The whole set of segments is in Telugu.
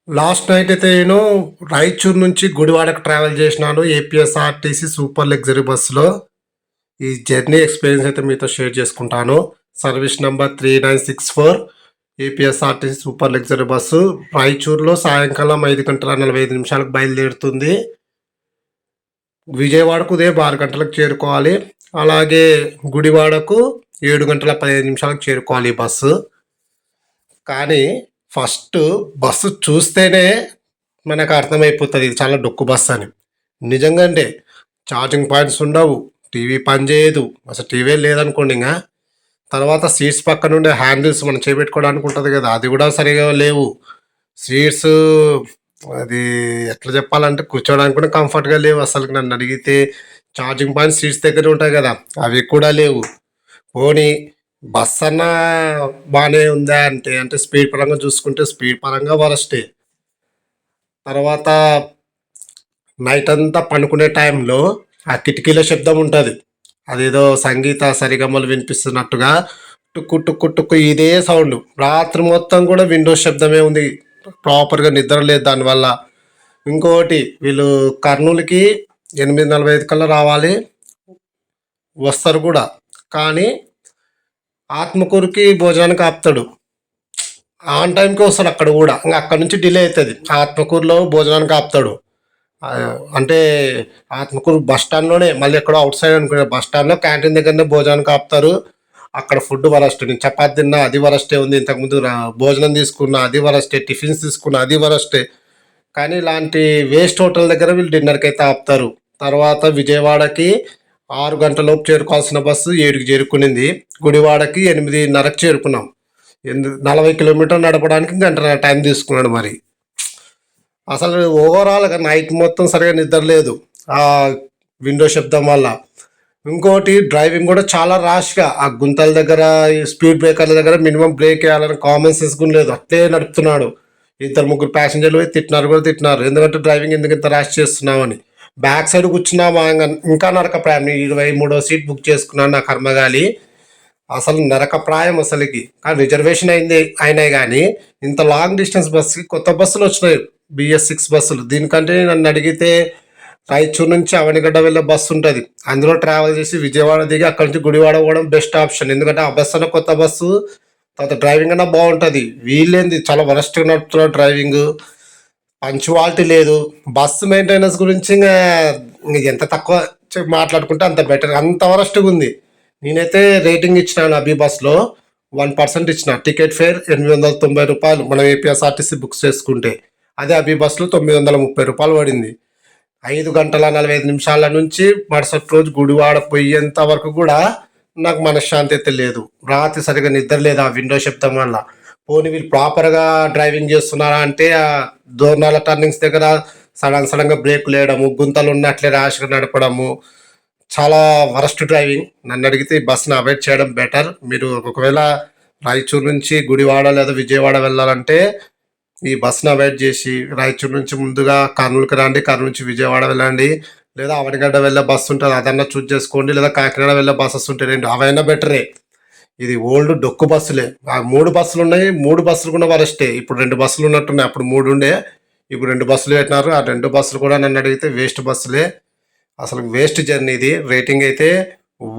లాస్ట్ నైట్ అయితే నేను రాయచూర్ నుంచి గుడివాడకు ట్రావెల్ చేసినాను ఏపీఎస్ఆర్టీసీ సూపర్ లగ్జరీ బస్సులో. ఈ జర్నీ ఎక్స్పీరియన్స్ అయితే మీతో షేర్ చేసుకుంటాను. Service number 3964 APSRTC super luxury bus రాయచూర్లో సాయంకాలం 5:45 బయలుదేరుతుంది. విజయవాడకు ఉదయం 6 గంటలకు చేరుకోవాలి. అలాగే గుడివాడకు 7:15 చేరుకోవాలి ఈ బస్సు. కానీ ఫస్ట్ బస్సు చూస్తేనే మనకు అర్థమైపోతుంది ఇది చాలా డొక్కు బస్సు అని. నిజంగా అంటే ఛార్జింగ్ పాయింట్స్ ఉండవు, టీవీ పనిచేయదు, అసలు టీవీ లేదనుకోండి. ఇంకా తర్వాత సీట్స్ పక్కన ఉండే హ్యాండిల్స్ మనం చేపెట్టుకోవడానికి ఉంటుంది కదా, అది కూడా సరిగా లేవు. సీట్స్ అది ఎట్లా చెప్పాలంటే కూర్చోడానికి కూడా కంఫర్ట్గా లేవు. అసలు నన్ను అడిగితే ఛార్జింగ్ పాయింట్ సీట్స్ దగ్గర ఉంటాయి కదా, అవి కూడా లేవు. పోనీ బస్ అన్నా బాగానే ఉందా అంటే స్పీడ్ పరంగా చూసుకుంటే స్పీడ్ పరంగా వరస్టే. తర్వాత నైట్ అంతా పండుకునే టైంలో ఆ కిటికీల శబ్దం ఉంటుంది, అదేదో సంగీత సరిగమలు వినిపిస్తున్నట్టుగా టుక్కు టుక్కు టుక్కు ఇదే సౌండ్. రాత్రి మొత్తం కూడా విండోస్ శబ్దమే ఉంది, ప్రాపర్గా నిద్ర లేదు దానివల్ల. ఇంకోటి వీళ్ళు కర్నూలుకి 8:45 కల్లా రావాలి, వస్తారు కూడా. కానీ ఆత్మకూరుకి భోజనానికి ఆపుతాడు, ఆన్ టైంకి వస్తాడు అక్కడ కూడా. ఇంకా అక్కడ నుంచి డిలే అవుతుంది. ఆత్మకూరులో భోజనానికి ఆపుతాడు. అంటే ఆత్మకూరు బస్ స్టాండ్లోనే, మళ్ళీ ఎక్కడో అవుట్ సైడ్ అనుకునే బస్ స్టాండ్లో క్యాంటీన్ దగ్గరనే భోజనానికి ఆపుతారు. అక్కడ ఫుడ్ వరస్ట్. నేను చపాతి తిన్నా అది వరస్టే ఉంది, ఇంతకుముందు భోజనం తీసుకున్నా అది వరస్టే, టిఫిన్స్ తీసుకున్నా అది వరస్టే. కానీ ఇలాంటి వేస్ట్ హోటల్ దగ్గర వీళ్ళు డిన్నర్కి అయితే ఆపుతారు. తర్వాత విజయవాడకి 6 గంటలలోపు చేరుకోవాల్సిన బస్సు 7కి చేరుకునింది. గుడివాడకి 8:30కి చేరుకున్నాం. 40 కిలోమీటర్లు నడపడానికి గంట టైం తీసుకున్నాడు. మరి అసలు ఓవరాల్గా నైట్ మొత్తం సరిగా నిద్ర లేదు ఆ విండో శబ్దం వల్ల. ఇంకోటి డ్రైవింగ్ కూడా చాలా ర్యాష్గా, ఆ గుంతల దగ్గర స్పీడ్ బ్రేకర్ల దగ్గర మినిమం బ్రేక్ వేయాలని కామన్ సెన్స్ కూడా లేదు, అట్లే నడుపుతున్నాడు. 2-3 ప్యాసింజర్లు తిట్టినారు, ఎందుకంటే డ్రైవింగ్ ఎందుకు ఇంత ర్యాష్ చేస్తున్నామని. బ్యాక్ సైడ్ కూర్చున్నామా ఇంకా నరక ప్రాయం. 23వ సీట్ బుక్ చేసుకున్నాను, నా కర్మగాలి. అసలు నరక ప్రాయం అసలుకి. కానీ రిజర్వేషన్ అయినాయి కానీ ఇంత లాంగ్ డిస్టెన్స్ బస్సుకి కొత్త బస్సులు వచ్చినాయి, BS6 బస్సులు. దీనికంటే నన్ను అడిగితే రాయచూర్ నుంచి అవనిగడ్డ వెళ్ళే బస్సు ఉంటుంది, అందులో ట్రావెల్ చేసి విజయవాడ దిగి అక్కడి నుంచి గుడివాడ పోవడం బెస్ట్ ఆప్షన్. ఎందుకంటే ఆ బస్సు అన్న కొత్త బస్సు, తర్వాత డ్రైవింగ్ అన్నా బాగుంటుంది. వీళ్ళేంది చాలా వరస్ట్గా నడుపుతున్నారు డ్రైవింగ్, పంచువాలిటీ లేదు. బస్సు మెయింటెనెన్స్ గురించి ఇంకా ఎంత తక్కువ మాట్లాడుకుంటే అంత బెటర్, అంత వరస్ట్గా ఉంది. నేనైతే రేటింగ్ ఇచ్చినాను అభి బస్లో 1% ఇచ్చిన. టికెట్ ఫేర్ 890 రూపాయలు మనం ఏపీఎస్ఆర్టీసీ బుక్ చేసుకుంటే. అదే అభి బస్లో 930 రూపాయలు పడింది. 5:45 నుంచి మరుసటి రోజు గుడివాడ పోయేంత వరకు కూడా నాకు మనశ్శాంతి అయితే లేదు. రాత్రి సరిగా నిద్ర లేదు ఆ విండో శబ్దం వల్ల. పోనీ వీళ్ళు ప్రాపర్గా డ్రైవింగ్ చేస్తున్నారా అంటే ఆ దోర్నాల టర్నింగ్స్ దగ్గర సడన్గా బ్రేక్ లేయడము, గుంతలు ఉన్నట్లే ర్యాష్గా నడపడము, చాలా వరస్ట్ డ్రైవింగ్. నన్ను అడిగితే ఈ బస్సును అవాయిడ్ చేయడం బెటర్. మీరు ఒకవేళ రాయచూర్ నుంచి గుడివాడ లేదా విజయవాడ వెళ్ళాలంటే ఈ బస్సును అవాయిడ్ చేసి రాయచూర్ నుంచి ముందుగా కర్నూలుకి రండి, కర్నూలు నుంచి విజయవాడ వెళ్ళండి, లేదా అవనిగడ్డ వెళ్ళే బస్సు ఉంటుంది అదన్నా చూజ్ చేసుకోండి, లేదా కాకినాడ వెళ్ళే బస్సెస్ ఉంటాయి, రెండు అవైనా బెటరే. ఇది ఓల్డ్ డొక్కు బస్సులే. ఆ 3 బస్సులు ఉన్నాయి, 3 బస్సులు కూడా వరస్టే. ఇప్పుడు 2 బస్సులు ఉన్నట్టున్నాయి, అప్పుడు 3 ఉండే, ఇప్పుడు 2 బస్సులు పెట్టినారు. ఆ 2 బస్సులు కూడా నన్ను అడిగితే వేస్ట్ బస్సులే, అసలు వేస్ట్ జర్నీ ఇది. రేటింగ్ అయితే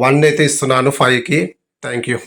1 అయితే ఇస్తున్నాను 5కి. Thank you.